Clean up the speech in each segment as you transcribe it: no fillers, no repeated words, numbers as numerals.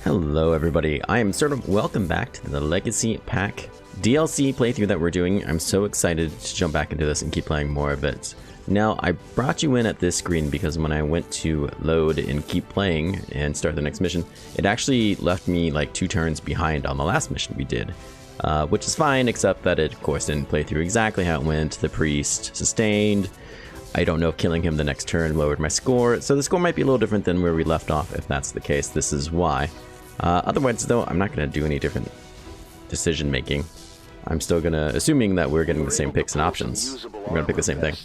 Hello everybody, I am Absurdum. Welcome back to the Legacy Pack DLC playthrough that we're doing. I'm so excited to jump back into this and keep playing more of it. Now, I brought you in at this screen because when I went to load and keep playing and start the next mission, it actually left me like 2 turns behind on the last mission we did. Which is fine, except that it of course didn't play through exactly how it went. The priest sustained. I don't know if killing him the next turn lowered my score, so the score might be a little different than where we left off. If that's the case, this is why. Otherwise, though, I'm not going to do any different decision making. I'm still going to, assuming that we're getting the same picks and options, we're going to pick the same thing.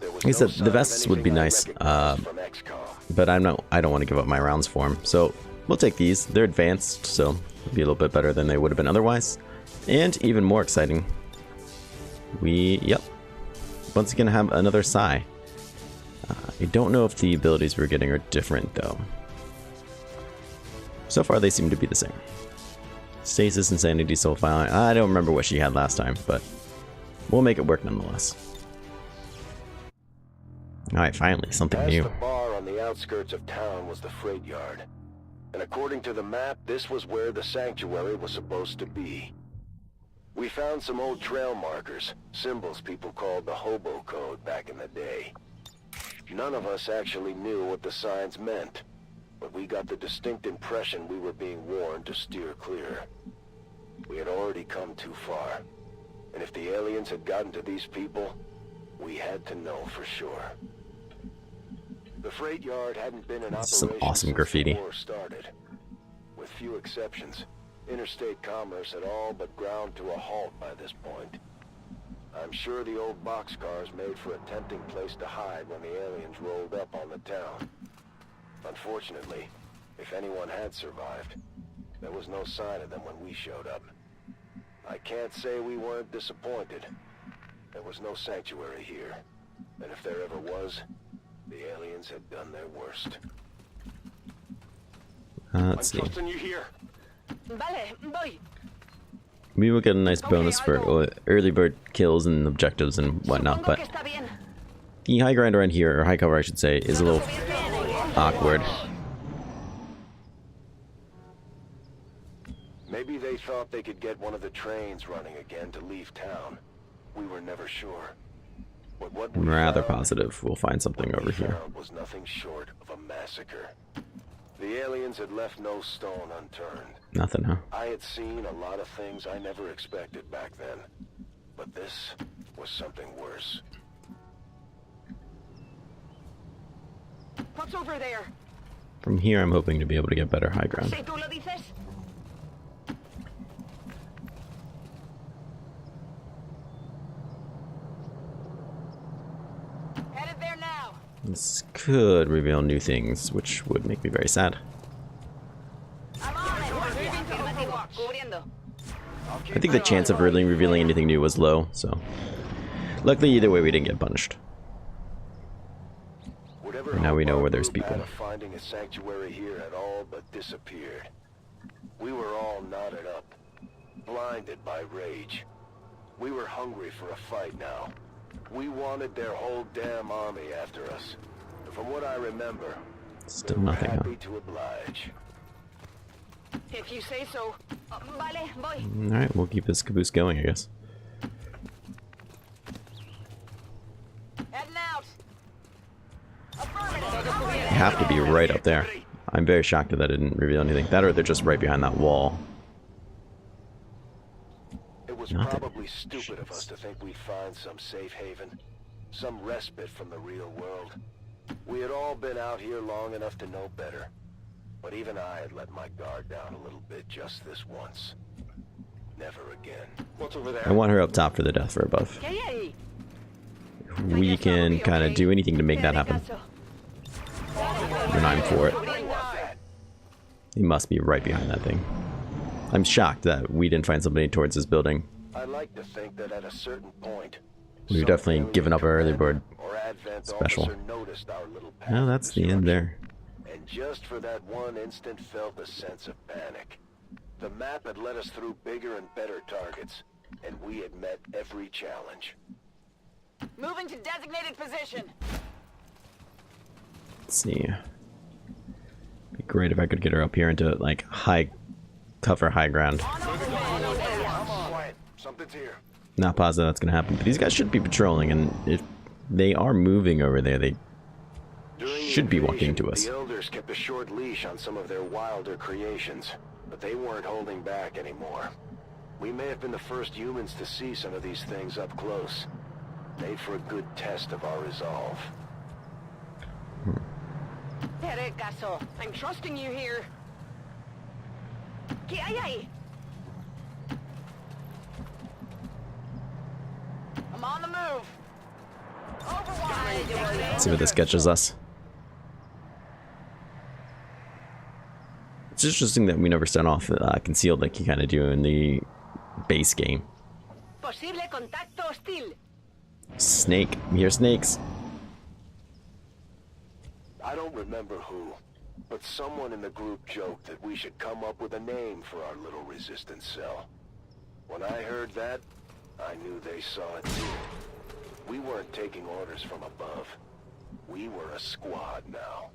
Like I said, the vests would be nice, but I don't want to give up my rounds for them. So we'll take these. They're advanced, so it'll be a little bit better than they would have been otherwise. And even more exciting, once again have another Psy. I don't know if the abilities we're getting are different, though. So far, they seem to be the same. Stasis, Insanity, Soul File. I don't remember what she had last time, but we'll make it work nonetheless. Alright, finally, something new. The bar on the outskirts of town was the freight yard. And according to the map, this was where the sanctuary was supposed to be. We found some old trail markers, symbols people called the hobo code back in the day. None of us actually knew what the signs meant, but we got the distinct impression we were being warned to steer clear. We had already come too far, and if the aliens had gotten to these people, we had to know for sure. The freight yard hadn't been in operation some awesome graffiti. Since the war started. With few exceptions, interstate commerce had all but ground to a halt by this point. I'm sure the old boxcars made for a tempting place to hide when the aliens rolled up on the town. Unfortunately, if anyone had survived, there was no sign of them when we showed up. I can't say we weren't disappointed. There was no sanctuary here, and if there ever was, the aliens had done their worst. Let's see. I'm trusting you here. Vale, voy. We will get a nice bonus for early bird kills and objectives and whatnot, but the high ground around here, or high cover I should say, is a little awkward. Maybe they thought they could get one of the trains running again to leave town. We were never sure. But what I'm rather positive we'll find something over here. Was nothing short of a massacre. The aliens had left no stone unturned. Nothing, huh? I had seen a lot of things I never expected back then, but this was something worse. What's over there? From here, I'm hoping to be able to get better high ground. Headed there now. This could reveal new things, which would make me very sad. I think the chance of really revealing anything new was low, so luckily either way we didn't get punished. And now we know where there's people. Finding a sanctuary here had all but disappeared. We were all knotted up, blinded by rage. We were hungry for a fight now. We wanted their whole damn army after us. And from what I remember, still nothing, huh? happy to oblige. If you say so. Vale, voy. Alright, we'll keep this caboose going, I guess. Heading out. They have to be right up there. I'm very shocked that it didn't reveal anything. That or they're just right behind that wall. It was probably stupid of us to think we'd find some safe haven, some respite from the real world. We had all been out here long enough to know better. But even I had let my guard down a little bit just this once. Never again. What's over there? I want her up top for the death for above. If we can kind of do anything to make that happen, then I'm for it. He must be right behind that thing. I'm shocked that we didn't find somebody towards this building. I like to think that at a certain point, we've definitely given up our early bird special. Well, that's the end there. And just for that one instant felt a sense of panic. The map had led us through bigger and better targets, and we had met every challenge. Moving to designated position. Let's see. It'd be great if I could get her up here into like high cover, high ground. Something's here. Not positive that's gonna happen, but these guys should be patrolling, and if they are moving over there, they should be walking to us. The elders kept a short leash on some of their wilder creations, but they weren't holding back anymore. We may have been the first humans to see some of these things up close. Made for a good test of our resolve. I'm trusting you here. ¿Qué hay ahí? I'm on the move. Overwatch. Let's see what this catches us. It's interesting that we never start off concealed like you kind of do in the base game. Posible contacto hostil. Snake. We hear snakes. I don't remember who, but someone in the group joked that we should come up with a name for our little resistance cell. When I heard that, I knew they saw it too. We weren't taking orders from above. We were a squad now.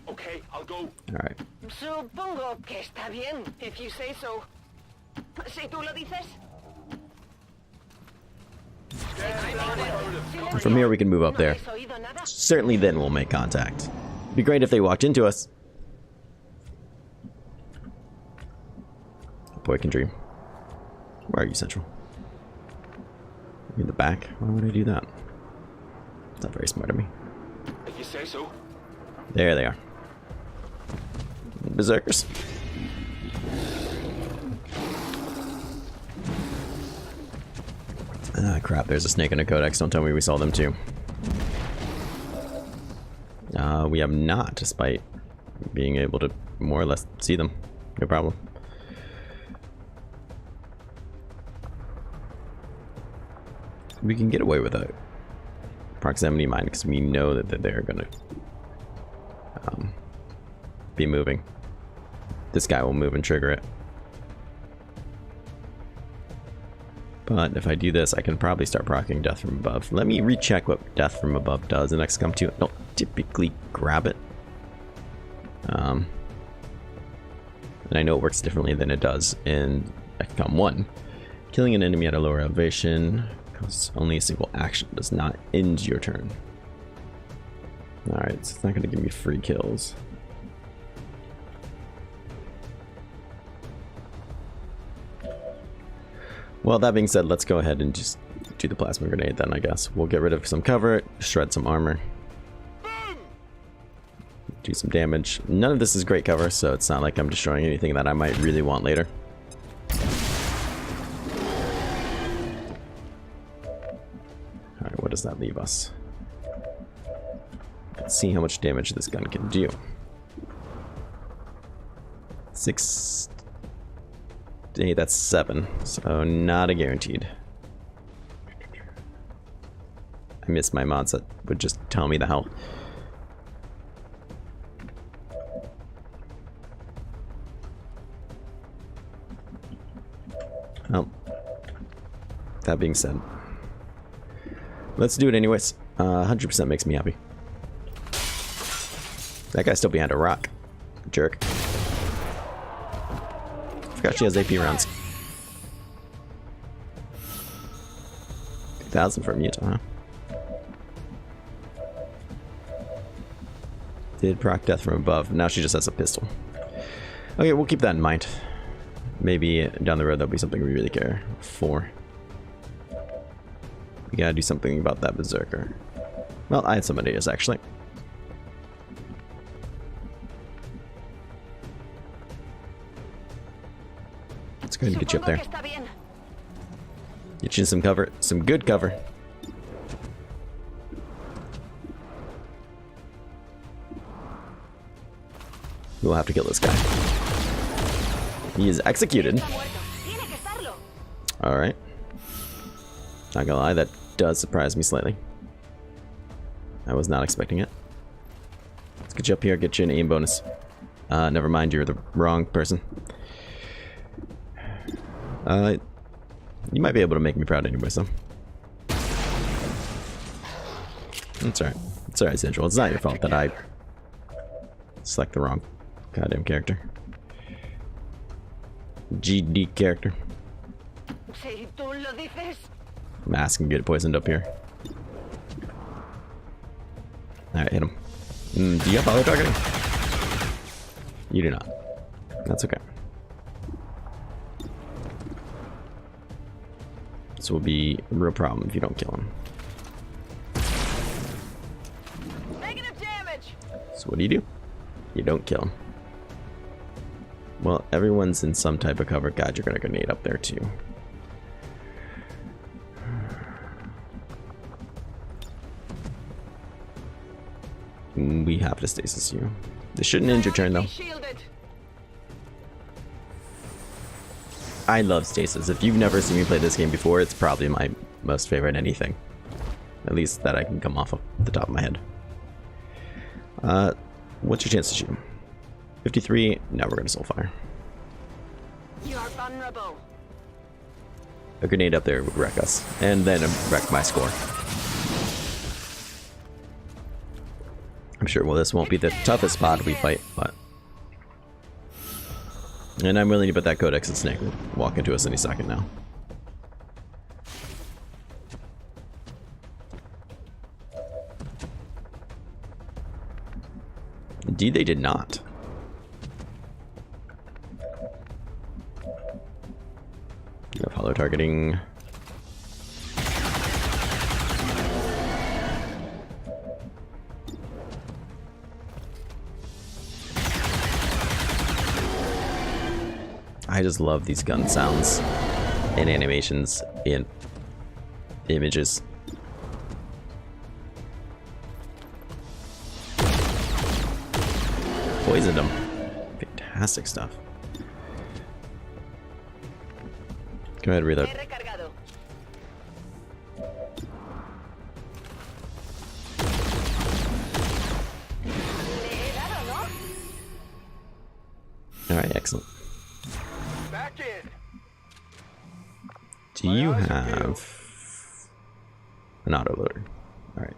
Okay, I'll go. Alright. Supongo que está bien, if you say so. Si tú lo dices. From here we can move up there. Certainly then we'll make contact. Be great if they walked into us. Boy can dream. Where are you, Central? In the back? Why would I do that? It's not very smart of me. If you say so. There they are. Berserkers. Ah, crap, there's a snake in a codex. Don't tell me we saw them too. We have not, despite being able to more or less see them. No problem. We can get away with a proximity mine because we know that they're gonna be moving. This guy will move and trigger it. But if I do this, I can probably start proccing Death from Above. Let me recheck what Death from Above does in XCOM 2. I don't typically grab it. And I know it works differently than it does in XCOM 1. Killing an enemy at a lower elevation causes only a single action. Does not end your turn. Alright, so it's not going to give me free kills. Well, that being said, let's go ahead and just do the plasma grenade then, I guess. We'll get rid of some cover, shred some armor. Do some damage. None of this is great cover, so it's not like I'm destroying anything that I might really want later. Alright, what does that leave us? Let's see how much damage this gun can do. 6... Hey, that's 7, so not a guaranteed. I missed my mods that would just tell me the health. Well, that being said, let's do it anyways. 100% makes me happy. That guy's still behind a rock. Jerk. Forgot she has AP rounds. 2,000 for a mutant, huh? Did proc Death from Above. Now she just has a pistol. Okay, we'll keep that in mind. Maybe down the road there'll be something we really care for. We gotta do something about that berserker. Well, I had some ideas actually. Let's go ahead and get you up there. Get you some cover, some good cover. We'll have to kill this guy. He is executed. Alright. Not gonna lie, that does surprise me slightly. I was not expecting it. Let's get you up here, get you an aim bonus. Never mind, you're the wrong person. You might be able to make me proud anyways, though. That's alright. It's alright, Central. It's not your fault that I select the wrong goddamn character. GD character. Si tú lo dices. Mask can get poisoned up here. Alright, hit him. Do you have auto targeting? You do not. That's okay. This will be a real problem if you don't kill him. Negative damage. So what do? You don't kill him. Well, everyone's in some type of cover. God, you're gonna grenade up there too. We have to stasis you. This shouldn't end your turn though. I love stasis. If you've never seen me play this game before, it's probably my most favorite anything. At least that I can come off of the top of my head. What's your chance to shoot? 53. Now we're gonna soulfire. You are vulnerable. A grenade up there would wreck us, and then wreck my score. I'm sure, well, this won't be the toughest spot we fight, but... And I'm willing to bet that Codex and Snake will walk into us any second now. Indeed, they did not. Follow targeting. I just love these gun sounds and animations and images. Poisoned them. Fantastic stuff. Go ahead, reload. Alright, excellent. Back in. Do you have an autoloader? Alright.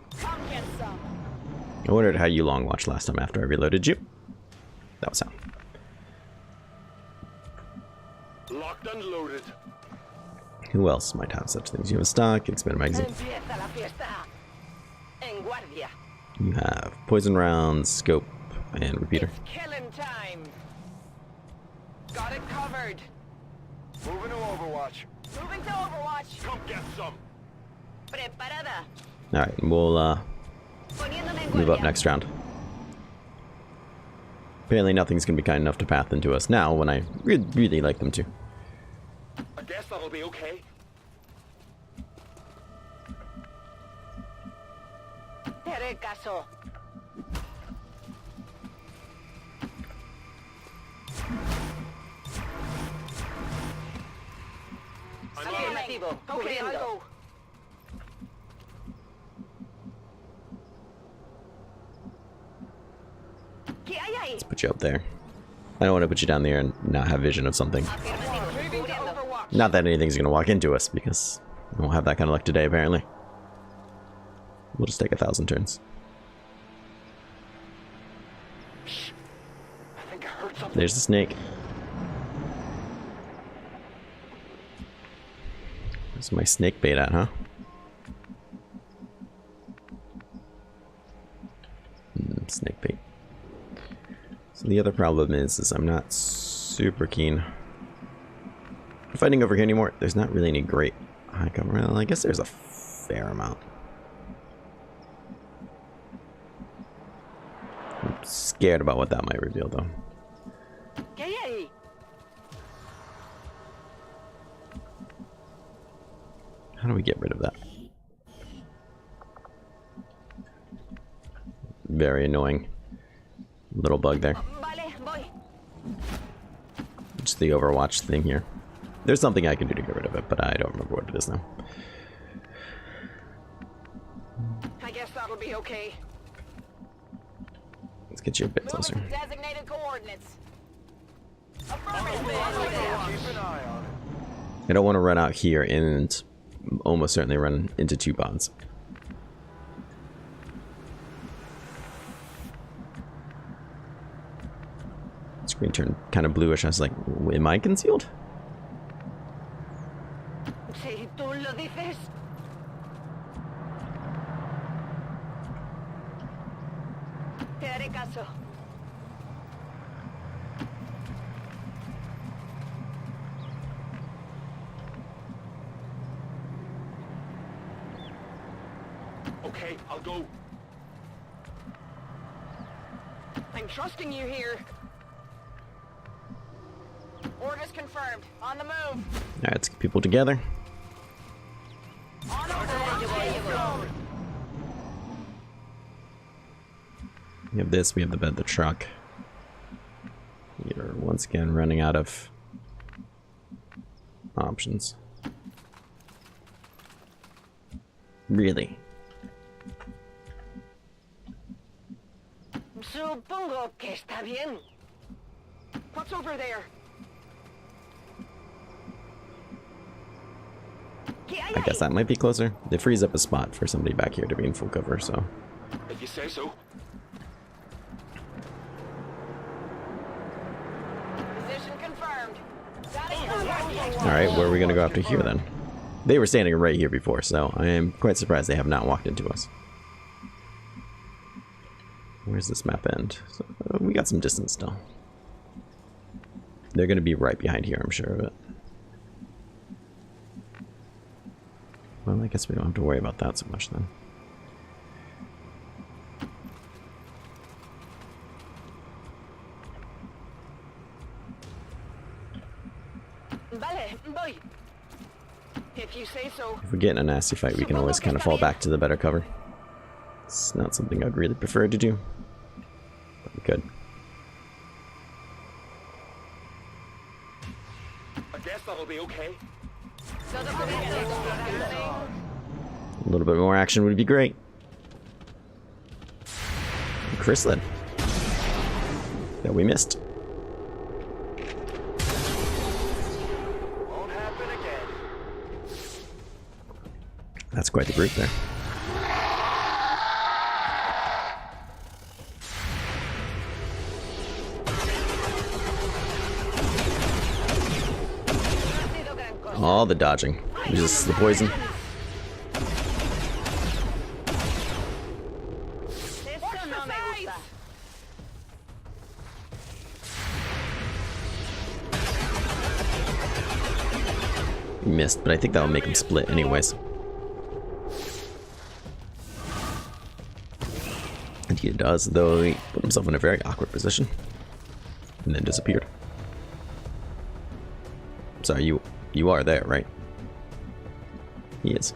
I wondered how you long watched last time after I reloaded you. That was how. Locked and loaded. Who else might have such things? You have a stock, expanded magazine. You have poison rounds, scope, and repeater. It's killing time. Got it covered. Moving to Overwatch. Moving to Overwatch. Come get some. Preparada. Alright, we'll Poniéndome en move up guardia. next round. Apparently nothing's gonna be kind enough to path into us now when I really like them to. I guess that'll be okay. Te haré caso. Afirmativo. Okay, I'll Cubriendo. go. ¿Qué hay ahí? Let's put you up there. I don't want to put you down there and not have vision of something. Afirmativo. Moving to Cubriendo. Overwatch. Not that anything's gonna walk into us, because we won't have that kind of luck today, apparently. We'll just take 1,000 turns. I think I heard something. There's the snake. Where's my snake bait at, huh? Snake bait. So the other problem is I'm not super keen on fighting over here anymore. There's not really any great high cover. Well, I guess there's a fair amount. I'm scared about what that might reveal, though. ¿Qué hay ahí? How do we get rid of that? Very annoying little bug there. Vale, voy. Just the Overwatch thing here. There's something I can do to get rid of it, but I don't remember what it is now. I guess that'll be okay. Let's get you a bit closer. Moving to designated coordinates. Keep an eye on it. I don't want to run out here and almost certainly run into 2 bonds. Screen turned kind of bluish. I was like, am I concealed? Si tú lo dices. Te haré caso. Okay, I'll go. I'm trusting you here. Orders confirmed. On the move. Alright, let's get people together. We have this, we have the truck. You're once again running out of options. Really? Supongo que está bien. What's over there? I guess that might be closer. They freeze up a spot for somebody back here to be in full cover, so. If you say so. Position confirmed. Alright, where are we gonna go after here then? They were standing right here before, so I am quite surprised they have not walked into us. Where's this map end? So, we got some distance still. They're gonna be right behind here, I'm sure of it. Well, I guess we don't have to worry about that so much then. Vale, voy. If you say so. If we get in a nasty fight, we can always kind of fall back to the better cover. It's not something I'd really prefer to do, but we could. I guess that'll be okay. A little bit more action would be great. Chrysalid. That we missed. Won't happen again. That's quite the group there. All the dodging. Resist the poison. He missed, but I think that'll make him split anyways. And he does, though he put himself in a very awkward position. And then disappeared. Sorry, you are there, right? He is.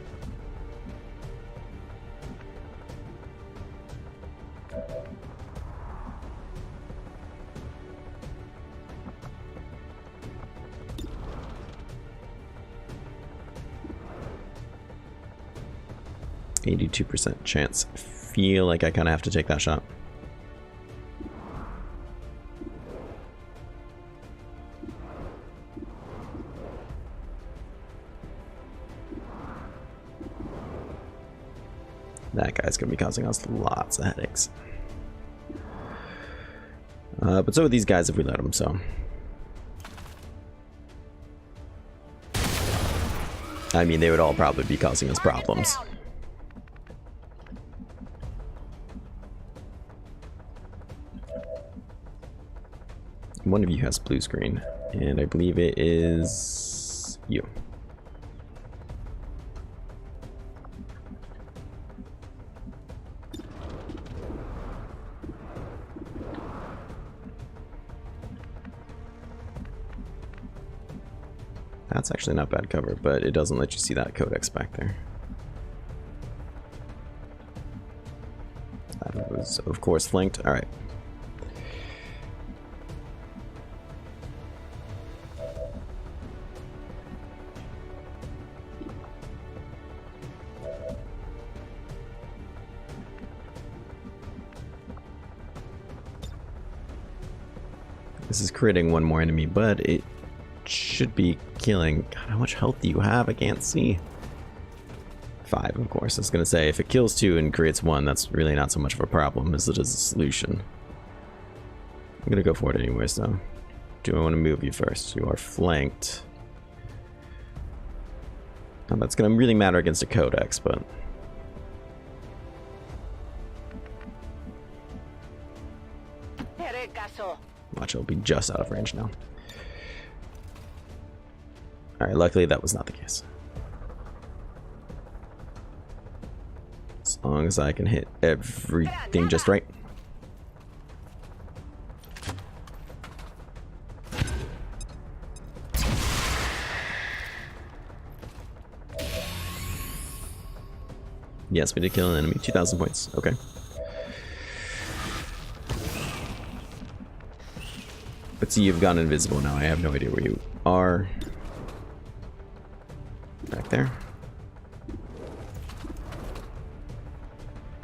%82 chance. Feel like I kind of have to take that shot. That guy's gonna be causing us lots of headaches. But so are these guys if we let them, so. I mean, they would all probably be causing us problems. One of you has blue screen, and I believe it is you. That's actually not bad cover, but it doesn't let you see that codex back there. That was, of course, flanked. All right. This is critting one more enemy, but it should be killing. God, how much health do you have? I can't see. 5, of course. I was going to say, if it kills 2 and creates 1, that's really not so much of a problem as it is a solution. I'm going to go for it anyways, though. do I want to move you first? You are flanked. Now, that's going to really matter against a codex, but... Watch, it'll be just out of range now. Alright, luckily that was not the case. As long as I can hit everything just right. Yes, we did kill an enemy. 2,000 points. Okay. Let's see, you've gone invisible now. I have no idea where you are. Back there.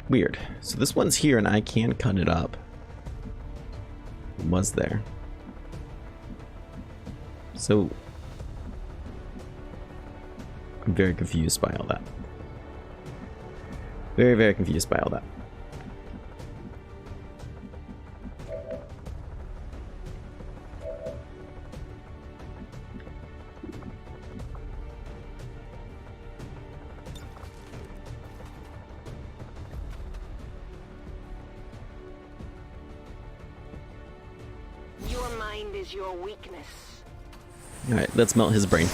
Weird. So this one's here and I can cut it up. It was there. So I'm very confused by all that. Very, very confused by all that. Your mind is your weakness. Alright, let's melt his brain.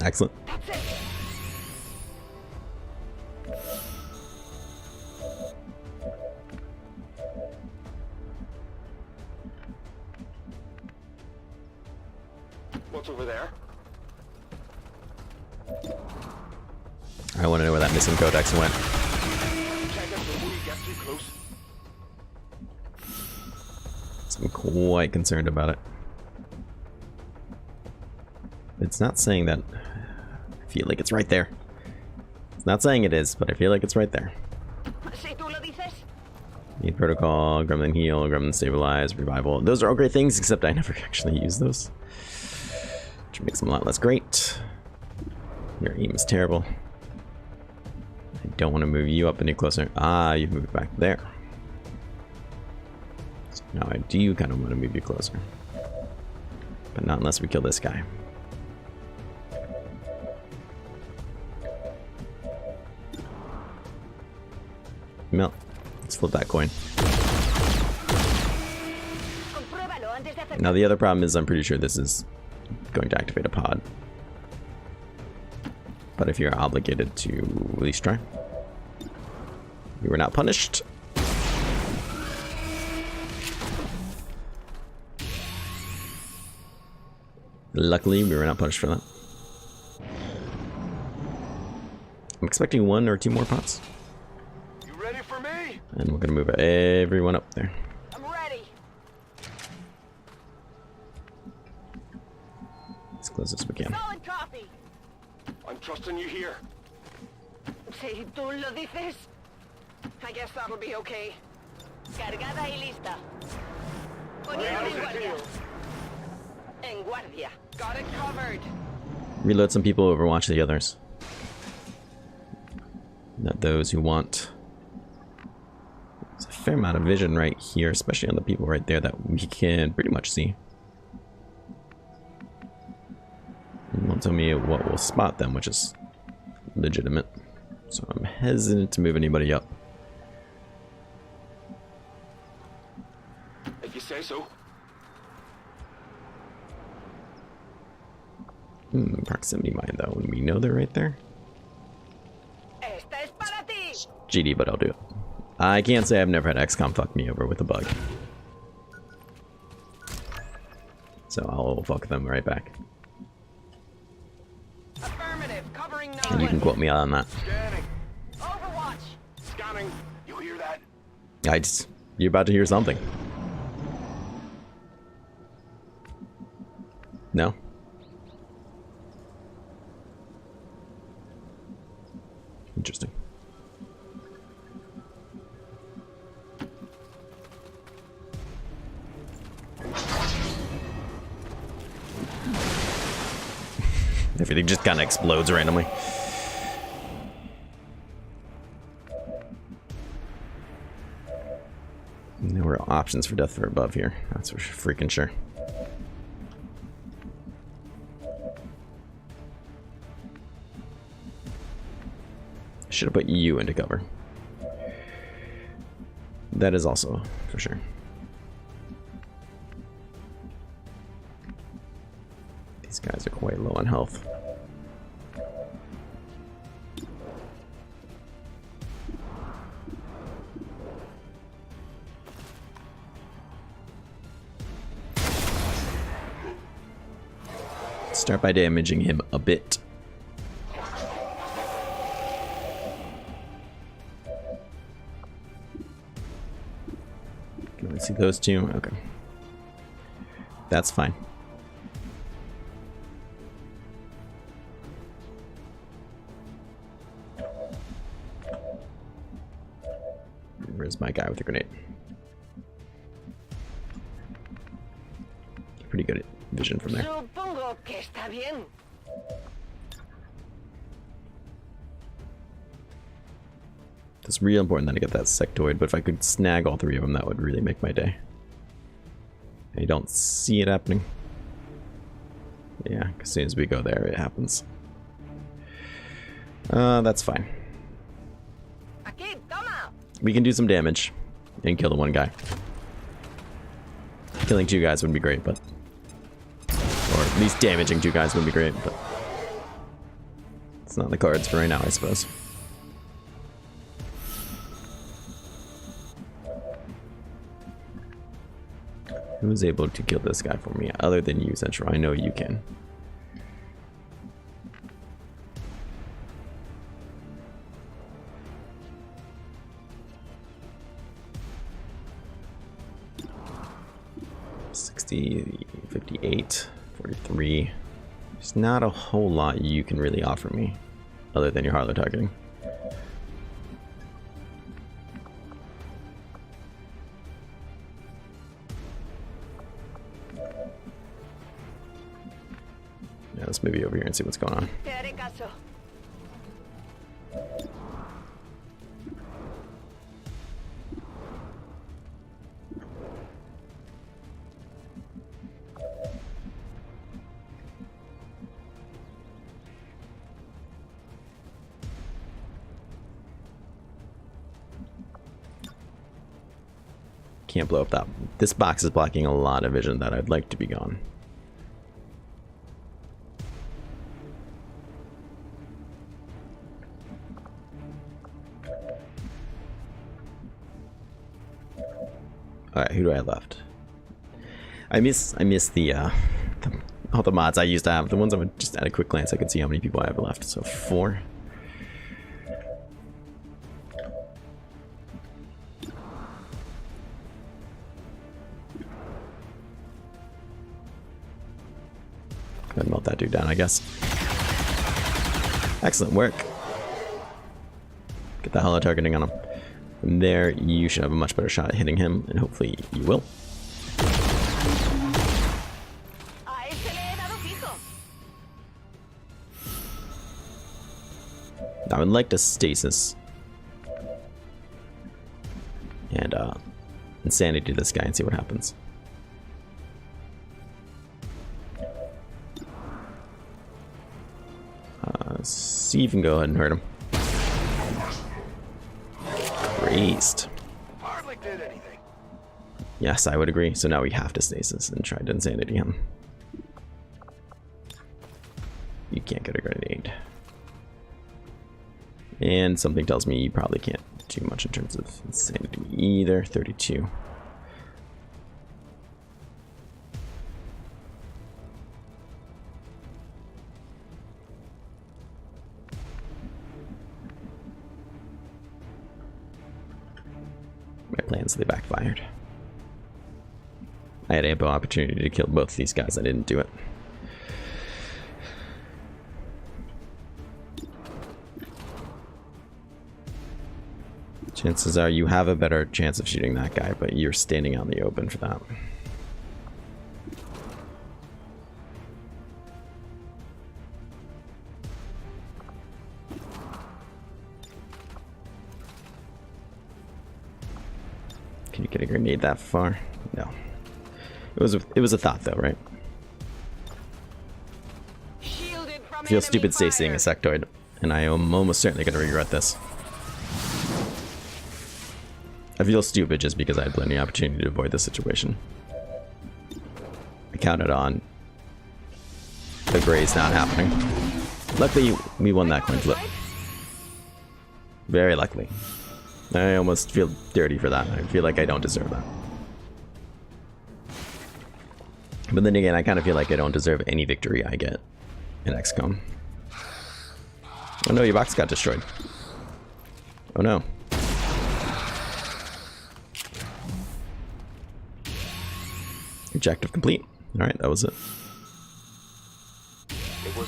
Excellent. That's it. What's over there? I want to know where that missing codex went. Check it before you get too close. So I'm quite concerned about it. It's not saying that. I feel like it's right there. It's not saying it is, but I feel like it's right there. Si tú lo dices. Need protocol, gremlin heal, gremlin stabilize, revival. Those are all great things, except I never actually use those. Which makes them a lot less great. Your aim is terrible. I don't want to move you up any closer. Ah, you've moved back there. So now I do kind of want to move you closer. But not unless we kill this guy. Melt. Let's flip that coin. Now the other problem is I'm pretty sure this is going to activate a pod. But if you're obligated to at least try. You were not punished. Luckily, we were not punished for that. I'm expecting 1 or 2 more pots. You ready for me? And we're gonna move everyone up there. I'm ready. As close as we can. Solid copy. I'm trusting you here. Si tú lo dices. I guess that'll be okay. Cargada y lista. Poniendo en guardia. En guardia. Got it covered. Reload some people, overwatch the others. Not those who want. There's a fair amount of vision right here, especially on the people right there that we can pretty much see. It won't tell me what will spot them, which is legitimate. So I'm hesitant to move anybody up. If you say so. Proximity mine though, when we know they're right there. Esta es para ti. GD, but I'll do it. I can't say I've never had XCOM fuck me over with a bug. So I'll fuck them right back. Affirmative. Covering no And you can quote me on that. Scanning. Overwatch. Scanning. You hear that? You're about to hear something. No? Interesting. Everything just kind of explodes randomly. There were options for death for above here. That's for freaking sure. Should have put you into cover. That is also for sure. These guys are quite low on health. Start by damaging him a bit. Can we see those two? Okay. That's fine. Where's my guy with the grenade? Pretty good at vision from there. Supongo que está bien. It's real important that I get that sectoid, but if I could snag all three of them, that would really make my day. I don't see it happening. Yeah, as soon as we go there, it happens. That's fine. Aquí, toma. We can do some damage and kill the one guy. Killing two guys would be great, but... Or at least damaging two guys would be great, but... It's not in the cards for right now, I suppose. Who's able to kill this guy for me, other than you, Central? I know you can. $60, 58, 43. There's not a whole lot you can really offer me, other than your Harlow targeting. Yeah, let's maybe over here and see what's going on. Te haré caso. Can't blow up that. This box is blocking a lot of vision that I'd like to be gone. Alright, who do I have left? I miss the all the mods I used to have. The ones I would just at a quick glance I could see how many people I have left. So 4. Go ahead and melt that dude down, I guess. Excellent work. Get the hollow targeting on him. From there, you should have a much better shot at hitting him, and hopefully you will. I would like to stasis and insanity this guy and see what happens. See if you can go ahead and hurt him. Great. Hardly did anything. Yes, I would agree. So now we have to stasis and try to insanity him. You can't get a grenade. And something tells me you probably can't do much in terms of insanity either. 32. My plans, they backfired. I had ample opportunity to kill both these guys. I didn't do it. Chances are you have a better chance of shooting that guy, but you're standing out in the open for that. Can you get a grenade that far? No. It was a thought though, right? I feel stupid saying a sectoid, and I am almost certainly going to regret this. I feel stupid just because I had plenty of opportunity to avoid this situation. I counted on the grays not happening. Luckily, we won that coin flip. Very luckily. I almost feel dirty for that. I feel like I don't deserve that. But then again, I kind of feel like I don't deserve any victory I get in XCOM. Oh no, your box got destroyed. Oh no. Objective complete. Alright, that was it.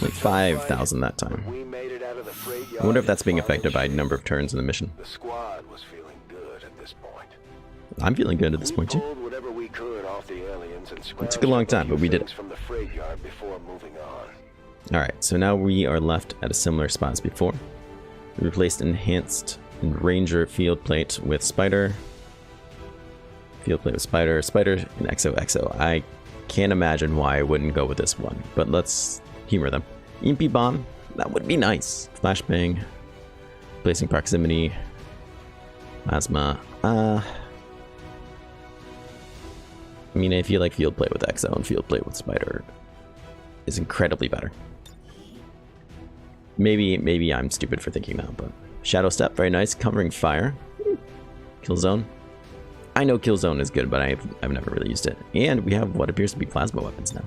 Like 5,000 that time. I wonder if that's being affected by number of turns in the mission. The squad was feeling good at this point. I'm feeling good at this point too. It took a long time, but we did it. Alright, so now we are left at a similar spot as before. We replaced enhanced Ranger field plate with Spider. Field plate with Spider. Spider and XOXO. I can't imagine why I wouldn't go with this one, but let's humor them. EMP bomb, that would be nice. Flashbang. Placing proximity. Plasma. I mean, I feel like field plate with XO and field plate with Spider is incredibly better. Maybe I'm stupid for thinking that, but Shadow Step, very nice. Covering fire. Kill zone. I know kill zone is good, but I've never really used it. And we have what appears to be plasma weapons now.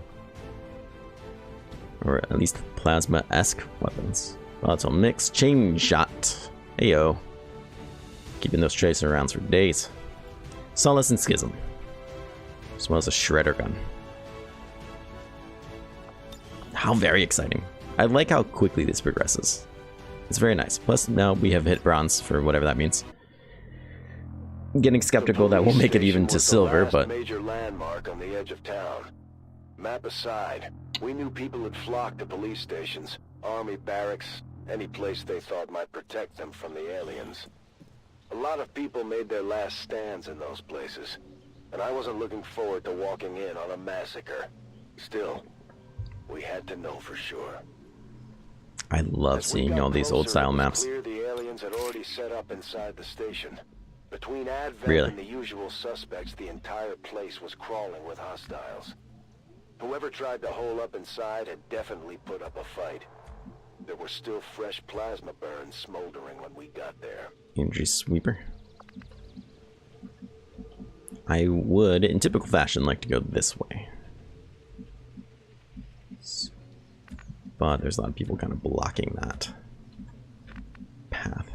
Or at least plasma-esque weapons. Volatile mix. Chain shot. Heyo. Keeping those tracer rounds for days. Solace and Schism. As well as a shredder gun. How very exciting. I like how quickly this progresses. It's very nice. Plus now we have hit bronze for whatever that means. I'm getting skeptical that we'll make it even to silver, but major landmark on the edge of town. Map aside, we knew people had flocked to police stations, army barracks, any place they thought might protect them from the aliens. A lot of people made their last stands in those places, and I wasn't looking forward to walking in on a massacre. Still, we had to know for sure. I love seeing all these old style maps. The aliens had already set up inside the station. Between Advent and the usual suspects, the entire place was crawling with hostiles. Whoever tried to hole up inside had definitely put up a fight. There were still fresh plasma burns smoldering when we got there. Energy sweeper. I would, in typical fashion, like to go this way. But there's a lot of people kind of blocking that path.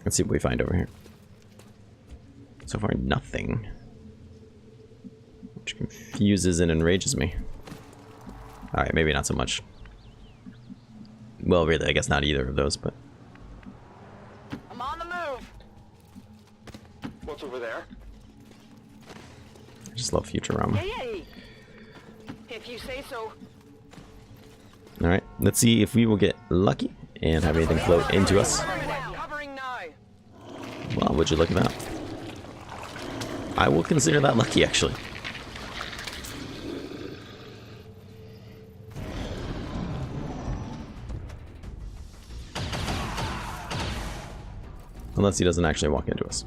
Let's see what we find over here. So far, nothing. Which confuses and enrages me. Alright, maybe not so much. Well, really, I guess not either of those, but... I'm on the move. What's over there? I just love Futurama. Yay! If you say so. Alright, let's see if we will get lucky and have anything float into us. Covering now. Well, would you look at that? I will consider that lucky, actually. Unless he doesn't actually walk into us.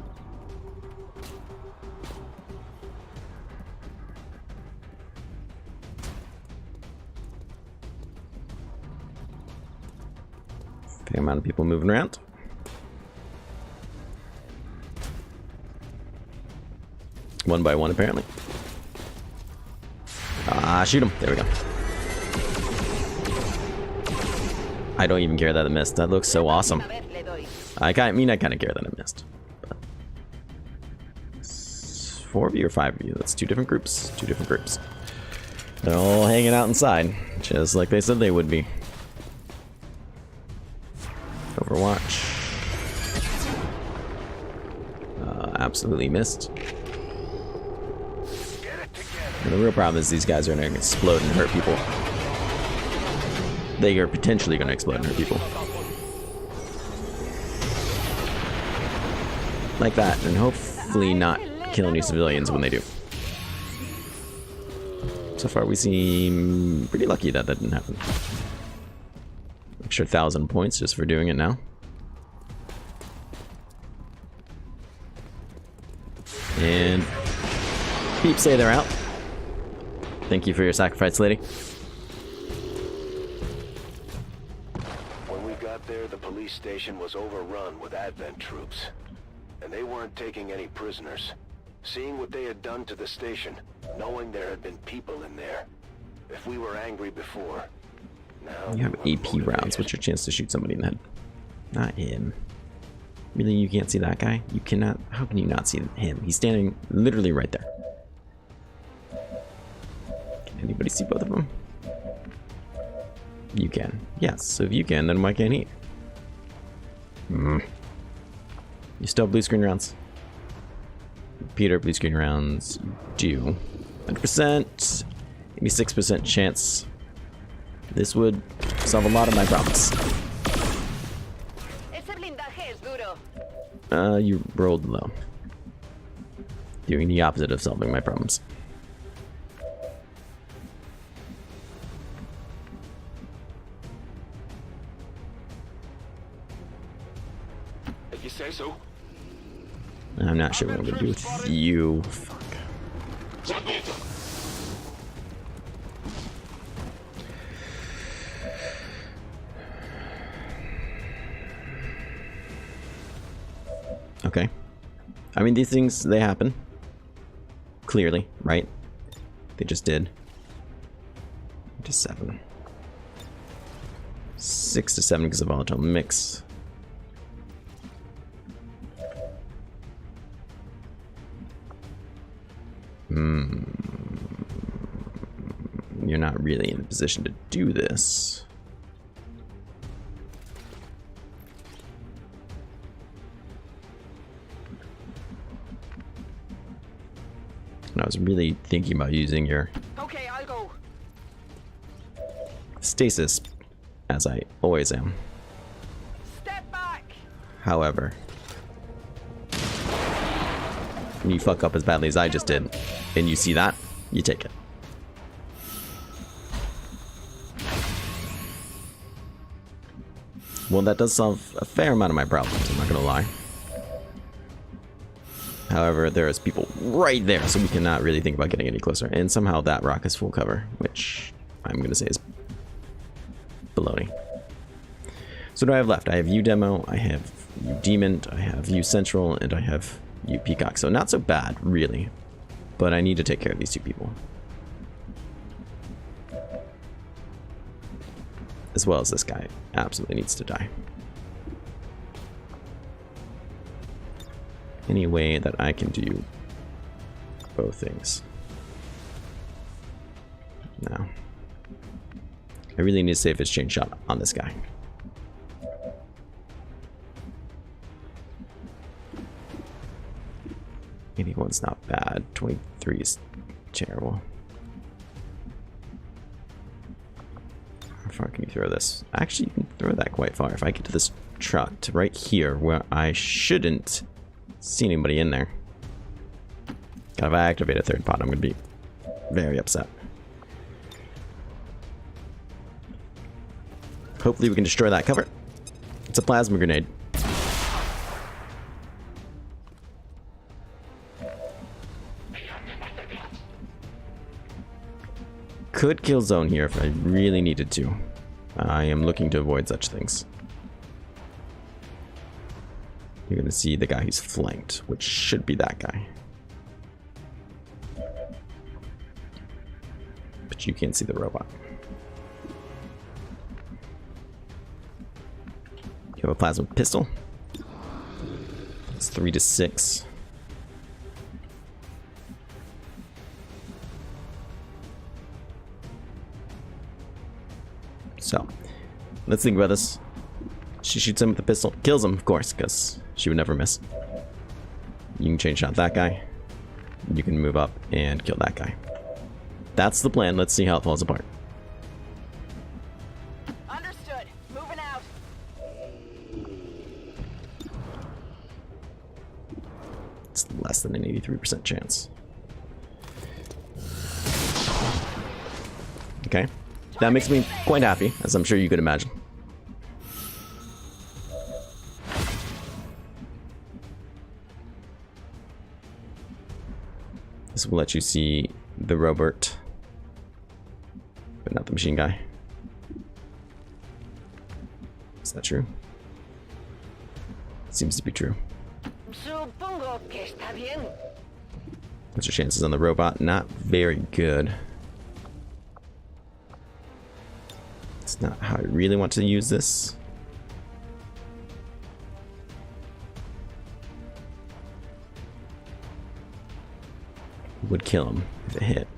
Big amount of people moving around. One by one, apparently. Shoot him. There we go. I don't even care that it missed. That looks so awesome. I kind of care that it missed. But 4 of you or 5 of you? That's 2 different groups. 2 different groups. They're all hanging out inside, just like they said they would be. Overwatch. Absolutely missed. And the real problem is these guys are going to explode and hurt people. They are potentially going to explode and hurt people. like that, and hopefully not kill any civilians when they do. So far, we seem pretty lucky that that didn't happen. Extra 1,000 points just for doing it now. And peeps say they're out. Thank you for your sacrifice, lady. When we got there, the police station was overrun with Advent troops. And they weren't taking any prisoners. Seeing what they had done to the station, knowing there had been people in there. If we were angry before, now You have AP rounds. What's your chance to shoot somebody in the head? Not him. Really, you can't see that guy? You cannot. How can you not see him? He's standing literally right there. Can anybody see both of them? You can. Yes, so if you can, then why can't he? You still have blue screen rounds. Peter, blue screen rounds. You do. 100%. 86% chance. This would solve a lot of my problems. You rolled low. Doing the opposite of solving my problems. If you say so. I'm not sure what I'm gonna do with you. Fuck. Okay. I mean, these things, they happen. Clearly, right? They just did. To 7. 6 to 7 because of volatile mix. You're not really in a position to do this. And I was really thinking about using your Okay, I'll go. stasis, as I always am. Step back. However, when you fuck up as badly as I just did, and you see that, you take it. Well, that does solve a fair amount of my problems, I'm not gonna lie. However, there is people right there, so we cannot really think about getting any closer. And somehow that rock is full cover, which I'm gonna say is baloney. So what do I have left? I have you Demo, I have you Demon, I have you Central, and I have you Peacock. So not so bad, really. But I need to take care of these two people. As well as this guy. Absolutely needs to die. Any way that I can do both things. No. I really need to save his chain shot on this guy. 81's not bad. 23 is terrible. How far can you throw this? Actually, you can throw that quite far. If I get to this truck to right here where I shouldn't see anybody in there. God, if I activate a third pod, I'm going to be very upset. Hopefully we can destroy that cover. It's a plasma grenade. Could kill zone here if I really needed to. I am looking to avoid such things. You're going to see the guy who's flanked, which should be that guy. But you can't see the robot. You have a plasma pistol. It's 3 to 6. So, let's think about this. She shoots him with the pistol. Kills him, of course, because she would never miss. You can chain shot that guy. You can move up and kill that guy. That's the plan. Let's see how it falls apart. Understood. Moving out. It's less than an 83% chance. Okay. That makes me quite happy, as I'm sure you could imagine. This will let you see the Robert, but not the machine guy. Is that true? It seems to be true. What's your chances on the robot? Not very good. It's not how I really want to use this. Would kill him if it hit.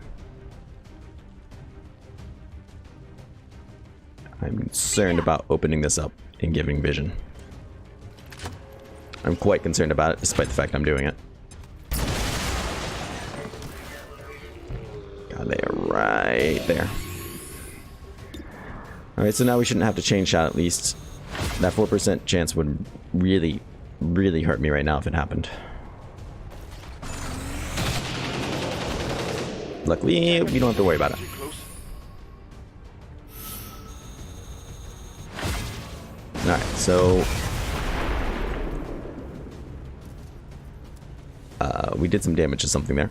I'm concerned about opening this up and giving vision. I'm quite concerned about it, despite the fact I'm doing it. God, they are right there. Alright, so now we shouldn't have to change shot at least. That 4% chance would really, really hurt me right now if it happened. Luckily, we don't have to worry about it. Alright, so... we did some damage to something there.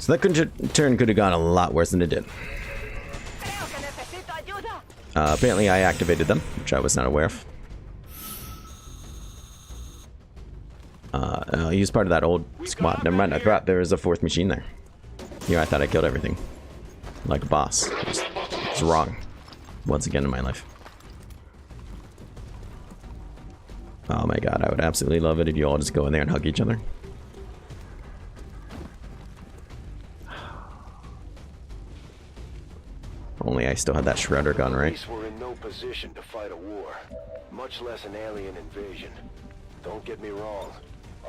So that turn could have gone a lot worse than it did. Apparently I activated them, which I was not aware of. I used part of that old squad. Never mind, I thought there was a fourth machine there. Here I thought I killed everything. Like a boss. It was wrong. Once again in my life. Oh my god, I would absolutely love it if you all just go in there and hug each other. Only I still had that shredder gun, right? Police were in no position to fight a war, much less an alien invasion. Don't get me wrong,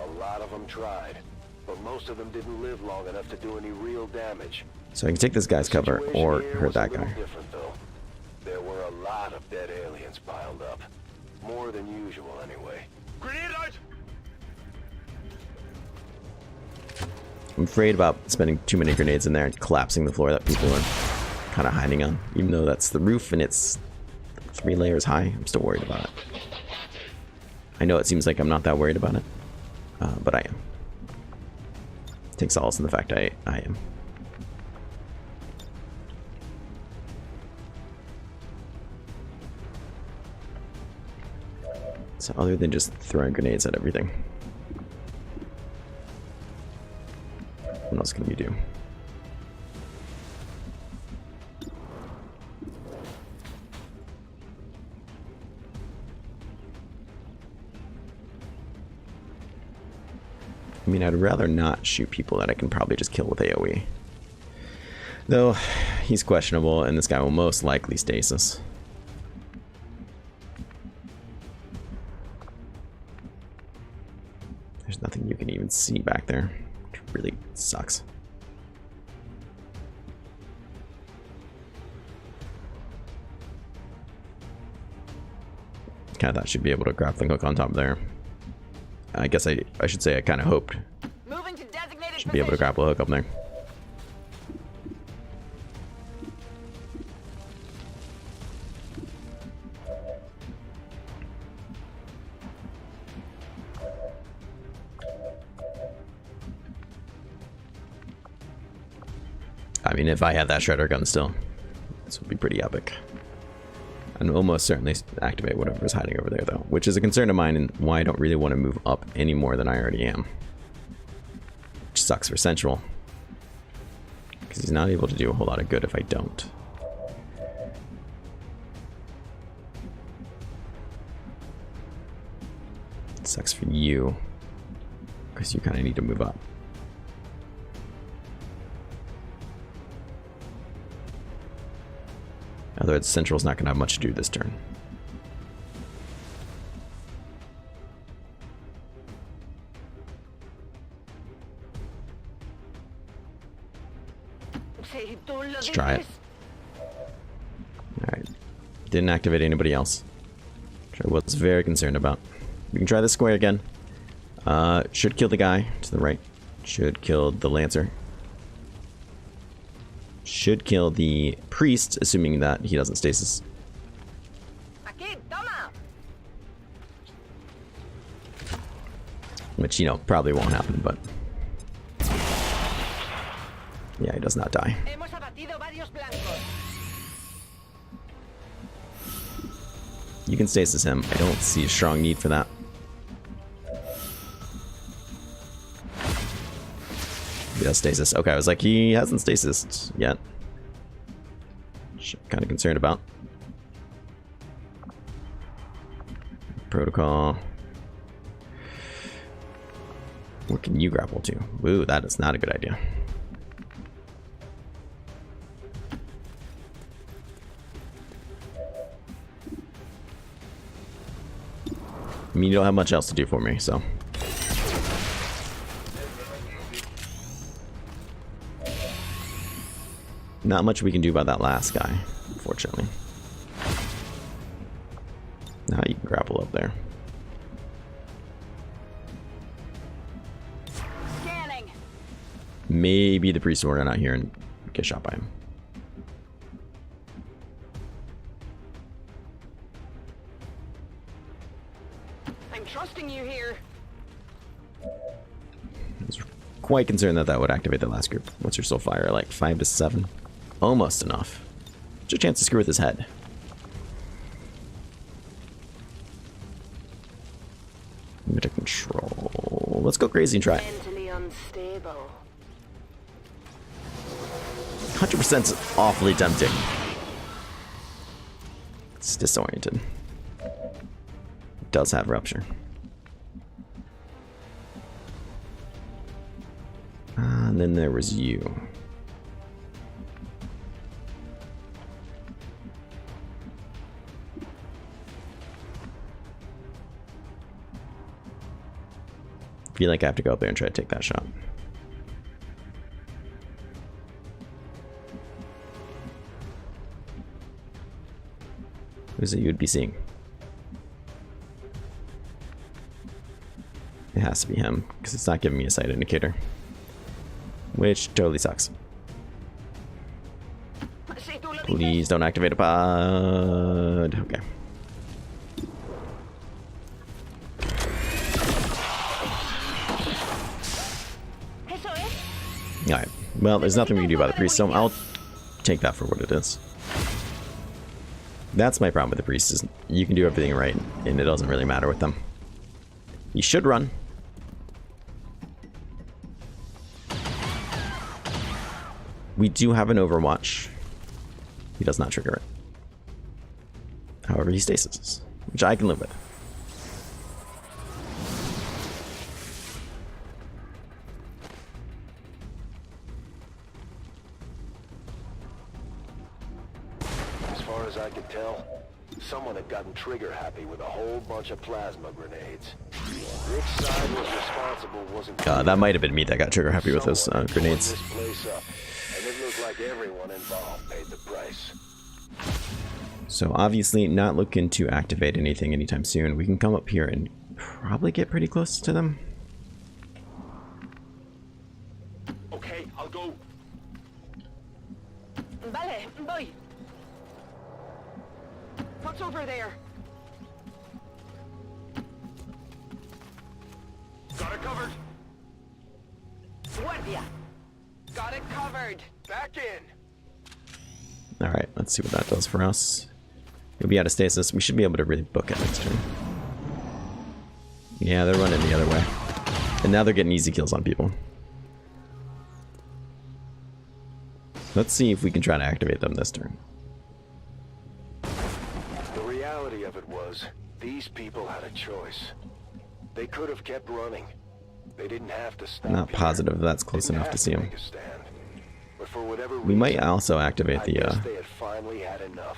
a lot of them tried, but most of them didn't live long enough to do any real damage. So I can take this guy's cover or hurt that guy. Different, though. There were a lot of dead aliens piled up. More than usual, anyway. Grenade out! I'm afraid about spending too many grenades in there and collapsing the floor that people are kind of hiding on. Even though that's the roof and it's 3 layers high, I'm still worried about it. I know it seems like I'm not that worried about it, but I am. Take solace in the fact I am. So other than just throwing grenades at everything, what else can we do? I mean, I'd rather not shoot people that I can probably just kill with AoE. Though, he's questionable, and this guy will most likely stasis. There's nothing you can even see back there, which really sucks. Kind of thought she'd be able to grappling hook on top of there. I guess I should say I kind of hoped she'd be able to grapple hook up there. I mean, if I had that shredder gun still, this would be pretty epic. I'd almost certainly activate whatever is hiding over there, though, which is a concern of mine and why I don't really want to move up any more than I already am. Which sucks for Central, because he's not able to do a whole lot of good if I don't. It sucks for you, because you kind of need to move up. Otherwise, Central's not going to have much to do this turn. Let's try it. Alright. Didn't activate anybody else, which I was very concerned about. We can try this square again. Should kill the guy to the right. Should kill the Lancer. Should kill the priest, assuming that he doesn't stasis. Aquí, toma. Which, you know, probably won't happen, but... yeah, he does not die. Hemos abatido varios blancos. You can stasis him. I don't see a strong need for that. He does stasis. Okay, I was like, he hasn't stasis yet. Kind of concerned about. Protocol. What can you grapple to? Ooh, that is not a good idea. I mean, you don't have much else to do for me, so. Not much we can do about that last guy, unfortunately. Now you can grapple up there. Scanning. Maybe the priest will run out here and get shot by him. I'm trusting you here. I was quite concerned that that would activate the last group. What's your soul fire? Like 5 to 7? Almost enough. What's your chance to screw with his head? Limit of control. Let's go crazy and try it. Mentally unstable. 100% is awfully tempting. It's disoriented. It does have rupture. And then there was you. I feel like I have to go up there and try to take that shot. Who's it you would be seeing? It has to be him, because it's not giving me a sight indicator. Which totally sucks. Please don't activate a pod. Okay. Alright. Well, there's nothing we can do about the priest, so I'll take that for what it is. That's my problem with the priest, is you can do everything right, and it doesn't really matter with them. You should run. We do have an Overwatch. He does not trigger it. However, he stasis, which I can live with. As far as I could tell, someone had gotten trigger happy with a whole bunch of plasma grenades. Which side was responsible wasn't clear. That might have been me that got trigger happy with those grenades. This place up, and it looked like everyone involved paid the price. So obviously not looking to activate anything anytime soon. We can come up here and probably get pretty close to them. Okay, I'll go. Vale, voy. What's over there? Got it covered. Guardia. Got it covered. Back in. Alright, let's see what that does for us. You'll be out of stasis. We should be able to really book it next turn. Yeah, they're running the other way. And now they're getting easy kills on people. Let's see if we can try to activate them this turn. The reality of it was, these people had a choice. They could have kept running. They didn't have to stop. Not positive that's close enough to see them. But for whatever We might also activate I the guess they had finally had enough.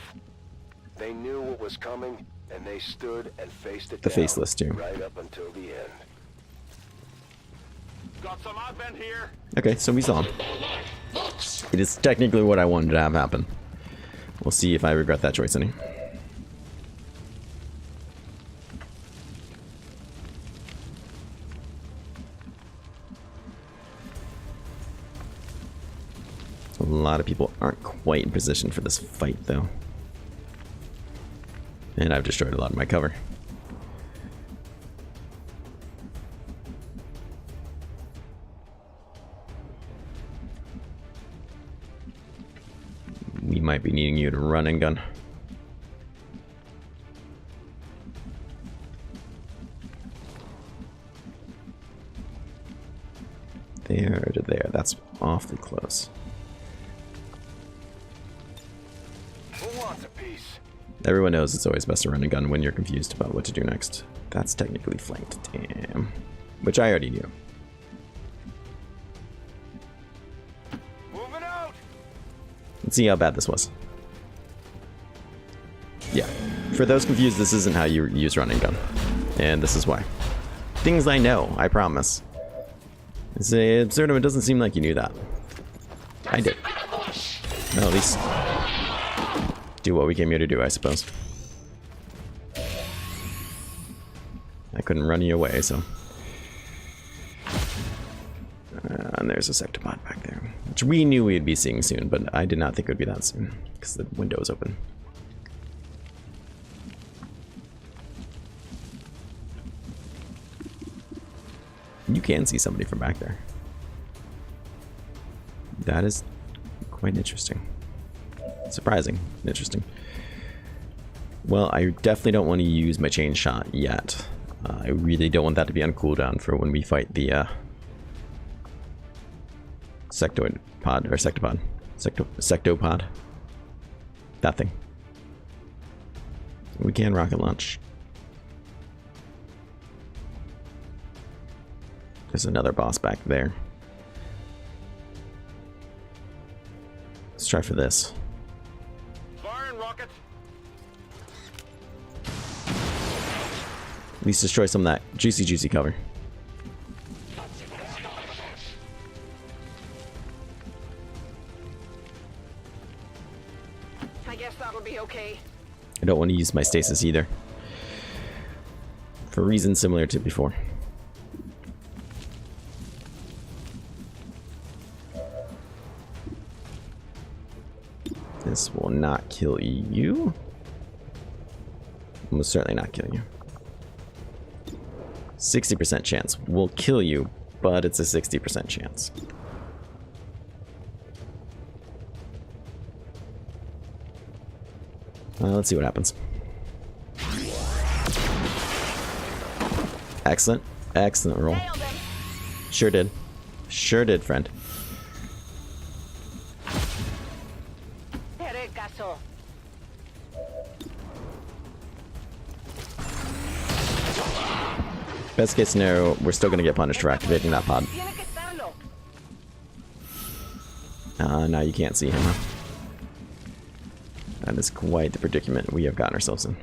They knew what was coming, and they stood and faced it The down, faceless too. right up until the end. Got some advent here. Okay, so we saw him. It is technically what I wanted to have happen. We'll see if I regret that choice any. lot of people aren't quite in position for this fight, though. And I've destroyed a lot of my cover. We might be needing you to run and gun. There to there. That's awfully close. Who wants a piece? Everyone knows it's always best to run and gun when you're confused about what to do next. That's technically flanked. Damn. Which I already knew. Moving out. Let's see how bad this was. Yeah. For those confused, this isn't how you use run and gun. And this is why. Things I know, I promise. Say, Absurdum, it doesn't seem like you knew that. I did. Well, at least do what we came here to do, I suppose. I couldn't run you away, so. And there's a sectopod back there, which we knew we'd be seeing soon, but I did not think it would be that soon, because the window is open. You can see somebody from back there. That is quite interesting. Surprising. Interesting. Well, I definitely don't want to use my chain shot yet. I really don't want that to be on cooldown for when we fight the sectoid pod, or sectopod. Sectopod. That thing. We can rocket launch. There's another boss back there. Let's try for this. Firing rockets. At least destroy some of that juicy cover. I guess that'll be okay. I don't want to use my stasis either. For reasons similar to before. This will not kill you. Almost certainly not kill you. 60% chance will kill you, but it's a 60% chance. Let's see what happens. Excellent. Excellent roll. Sure did. Sure did, friend. Best case scenario, we're still going to get punished for activating that pod. Now you can't see him, huh? That is quite the predicament we have gotten ourselves in.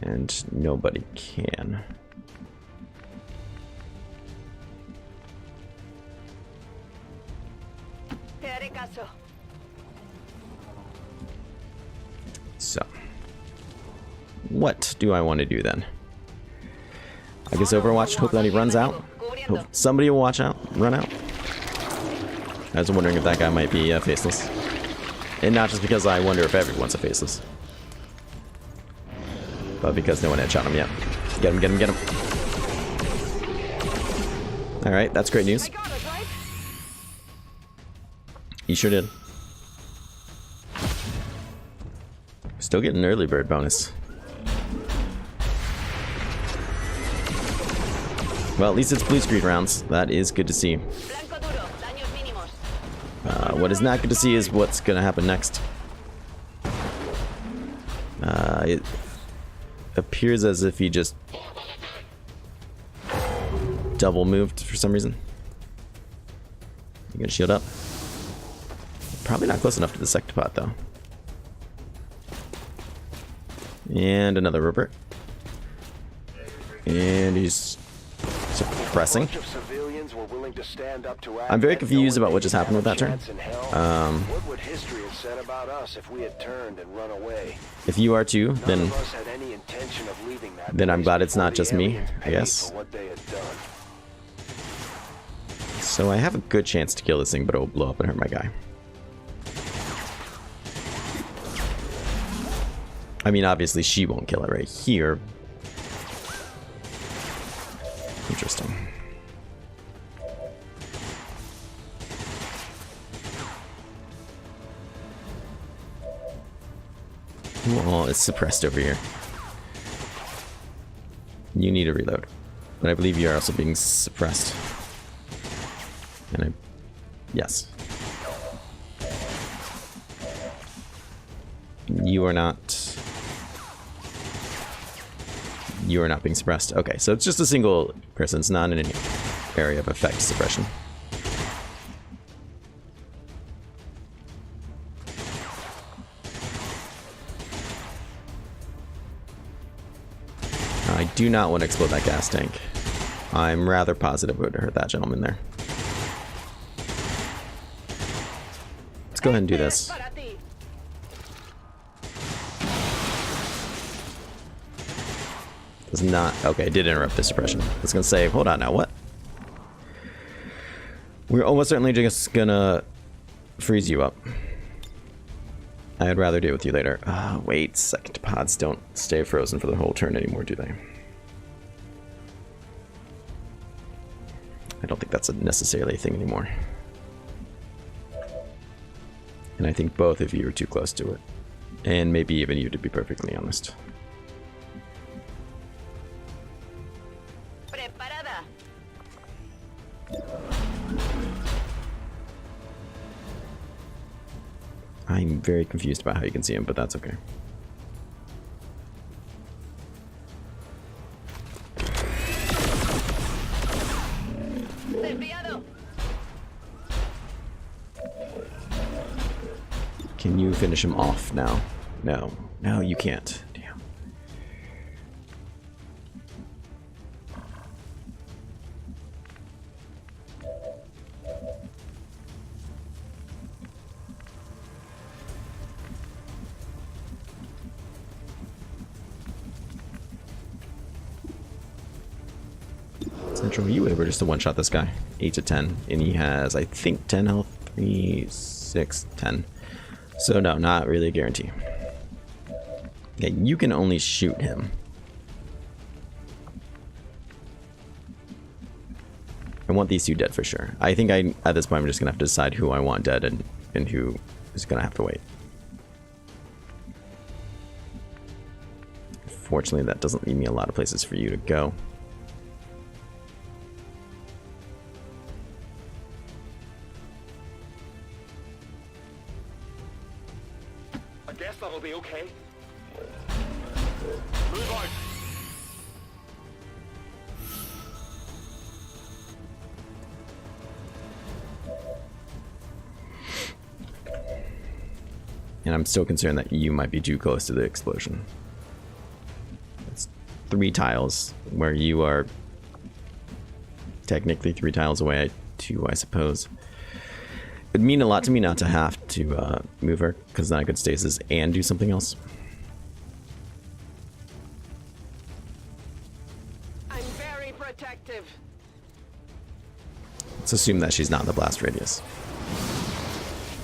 And nobody can. So, what do I want to do then? I guess Overwatch, hope that he runs out. Hope somebody will run out. I was wondering if that guy might be faceless. And not just because I wonder if everyone's a faceless. But because no one had shot him yet. Get him, get him, get him. Alright, that's great news. You sure did. Still getting an early bird bonus. Well, at least it's blue screen rounds. That is good to see. What is not good to see is what's going to happen next. It appears as if he just double moved for some reason. You gonna shield up? Probably not close enough to the sectopod though. And another Rupert. And he's suppressing. I'm very confused about what just happened with that turn. What would history have said about us if we had turned and run away? If you are too, then I'm glad it's not just me, I guess. So So I have a good chance to kill this thing, but it will blow up and hurt my guy. I mean, obviously she won't kill it right here. Interesting. Who all is suppressed over here? You need a reload. But I believe you are also being suppressed. And I... Yes. You are not... You are not being suppressed. Okay, so it's just a single person. It's not in any area of effect suppression. I do not want to explode that gas tank. I'm rather positive it would hurt that gentleman there. Let's go ahead and do this. Does not... Okay, it did interrupt the suppression. I was going to say, hold on now, what? We're almost certainly just going to freeze you up. I'd rather deal with you later. Wait, second pods don't stay frozen for the whole turn anymore, do they? I don't think that's necessarily a thing anymore. And I think both of you are too close to it. And maybe even you, to be perfectly honest. Preparada. I'm very confused about how you can see him, but that's okay. Desviado. Can you finish him off now? No. No, you can't. Damn. Central, you able just to one-shot this guy? 8 to 10. And he has, I think, 10 health. 3, 6, 10. So no, not really a guarantee. Okay, you can only shoot him. I want these two dead for sure. I think at this point I'm just gonna have to decide who I want dead and who is gonna have to wait. Fortunately, that doesn't leave me a lot of places for you to go. I guess that'll be okay. Move out. And I'm still concerned that you might be too close to the explosion. It's 3 tiles, where you are technically 3 tiles away, 2, I suppose. It'd mean a lot to me not to have to move her, because then I could stasis and do something else. I'm very protective. Let's assume that she's not in the blast radius.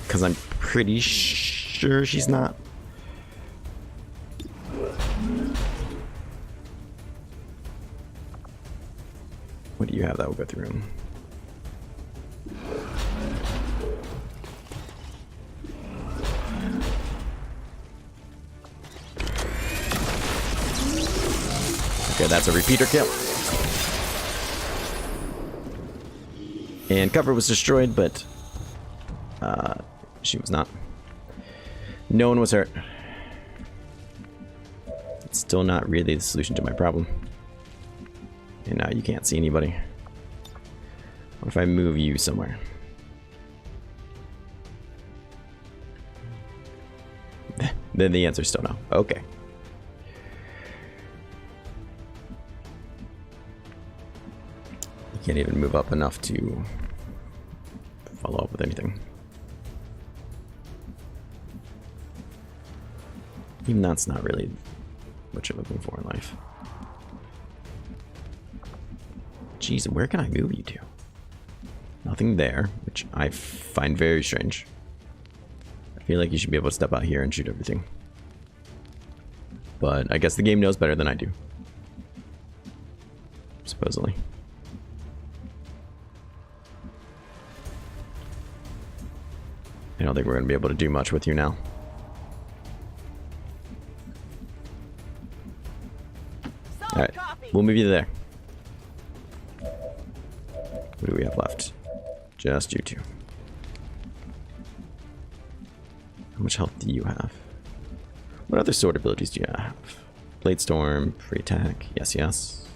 Because I'm pretty sure she's not. What do you have that will go through him? Okay, that's a repeater kill. And cover was destroyed, but she was not. No one was hurt. It's still not really the solution to my problem. And now you can't see anybody. What if I move you somewhere? Then the answer's still no. Okay. You can't even move up enough to follow up with anything. Even that's not really what you're looking for in life. Jeez, where can I move you to? Nothing there, which I find very strange. I feel like you should be able to step out here and shoot everything. But I guess the game knows better than I do. Supposedly. I don't think we're going to be able to do much with you now. Alright, we'll move you there. What do we have left? Just you two. How much health do you have? What other sword abilities do you have? Blade Storm, free attack, yes, yes.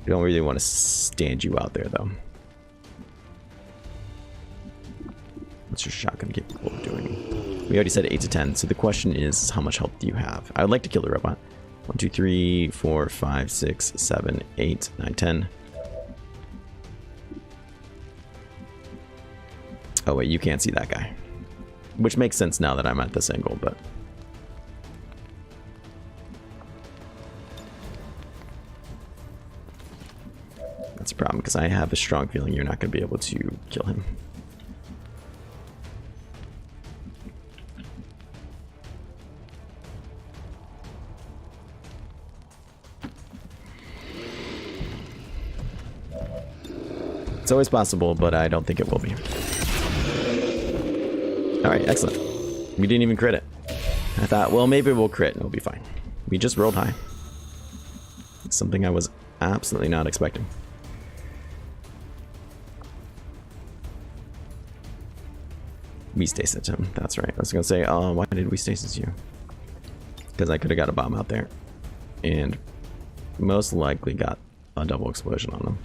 We don't really want to stand you out there, though. What's your shotgun capable of doing? We already said 8 to 10, so the question is, how much health do you have? I would like to kill the robot. 1, 2, 3, 4, 5, 6, 7, 8, 9, 10. Oh wait, you can't see that guy. Which makes sense now that I'm at this angle, but... that's a problem, because I have a strong feeling you're not going to be able to kill him. It's always possible, but I don't think it will be. Alright, excellent. We didn't even crit it. I thought, well, maybe we'll crit and it'll be fine. We just rolled high. It's something I was absolutely not expecting. We stasis him, that's right. I was gonna say, oh, why did we stasis you? Because I could have got a bomb out there. And most likely got a double explosion on them.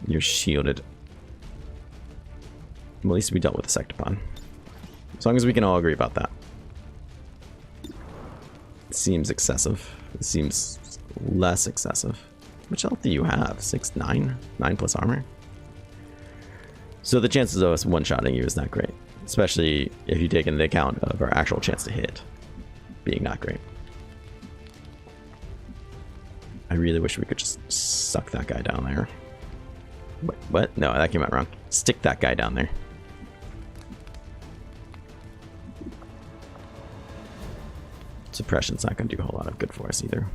You're shielded. Well, at least we dealt with the Sectopon. As long as we can all agree about that. It seems excessive. It seems less excessive. How much health do you have? 6, 9? 9 plus armor? So the chances of us one-shotting you is not great. Especially if you take into account of our actual chance to hit being not great. I really wish we could just suck that guy down there. Wait, what? No, that came out wrong. Stick that guy down there. Suppression's not going to do a whole lot of good for us either.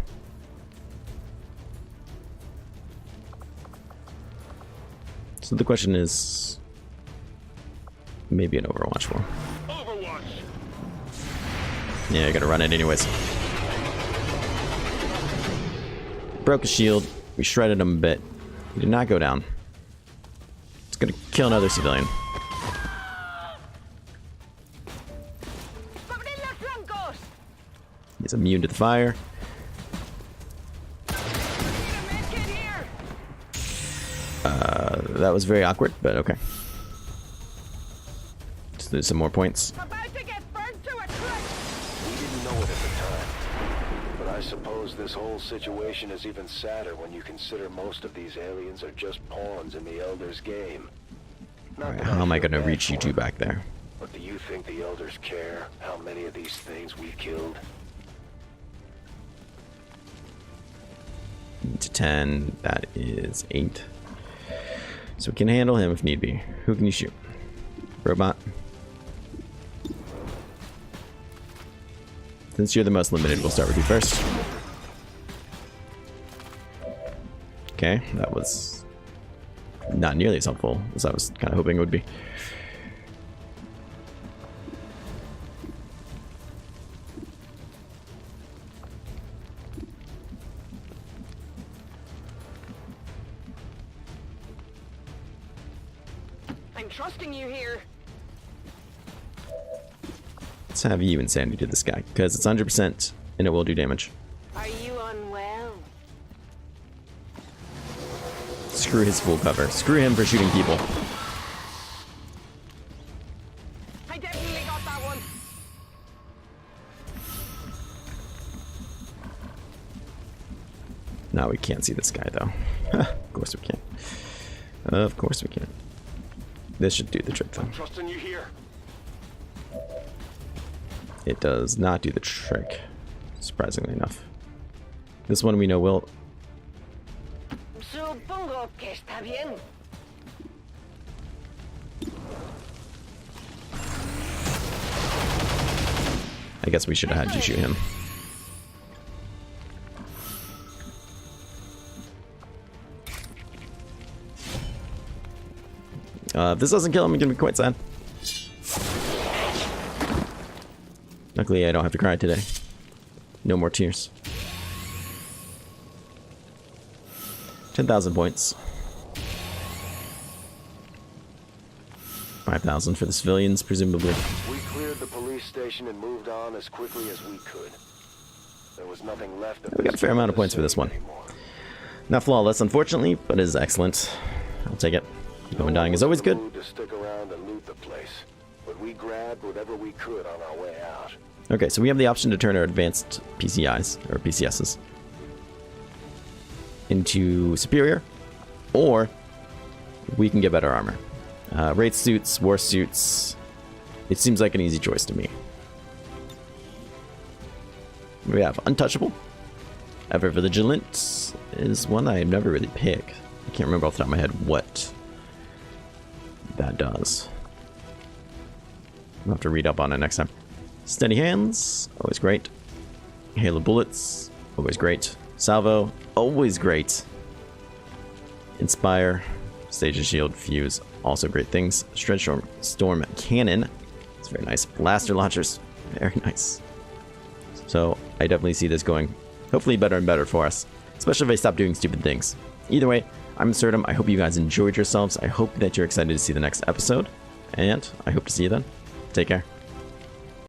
So the question is, maybe an Overwatch war. Overwatch. Yeah, you're going to run it anyways. Broke his shield. We shredded him a bit. He did not go down. Gonna kill another civilian. He's immune to the fire. That was very awkward, but okay. Let's lose some more points. We didn't know it at the time, but I suppose this whole situation is even sadder when you consider most of these aliens are just pawns in the Elders' game. Alright, how am I going to reach you two back there? But do you think the Elders care how many of these things we killed? 8 to 10, that is 8. So we can handle him if need be. Who can you shoot? Robot? Since you're the most limited, we'll start with you first. Okay, that was not nearly as helpful as I was kind of hoping it would be. I'm trusting you here. Let's have you and Sandy do this guy, because it's 100% and it will do damage. Are you unwell? Screw his full cover. Screw him for shooting people. I definitely got that one. Now we can't see this guy though. Of course we can't. Of course we can't. This should do the trick though. I'm trusting you here. It does not do the trick, surprisingly enough. This one we know will. Está bien. I guess we should have had you shoot him. If this doesn't kill him, I'm gonna be quite sad. Luckily, I don't have to cry today. No more tears. 10,000 points. 5,000 for the civilians, presumably. We cleared the police station and moved on as quickly as we could. There was nothing left of We got a fair amount of points for this one. anymore. Not flawless, unfortunately, but it is excellent. I'll take it. Going dying is always good. To stick around and loot the place, but we grabbed whatever we could on our way out. Okay, so we have the option to turn our advanced PCIs, or PCSs, into superior, or we can get better armor. Wraith suits, war suits, it seems like an easy choice to me. We have Untouchable. Ever Vigilant is one I never really pick. I can't remember off the top of my head what that does. I'll have to read up on it next time. Steady Hands, always great. Halo Bullets, always great. Salvo, always great. Inspire, Stage of Shield, Fuse, also great things. Storm Cannon, it's very nice. Blaster Launchers, very nice. So I definitely see this going hopefully better and better for us, especially if I stop doing stupid things. Either way, I'm Absurdum. I hope you guys enjoyed yourselves. I hope that you're excited to see the next episode, and I hope to see you then. Take care.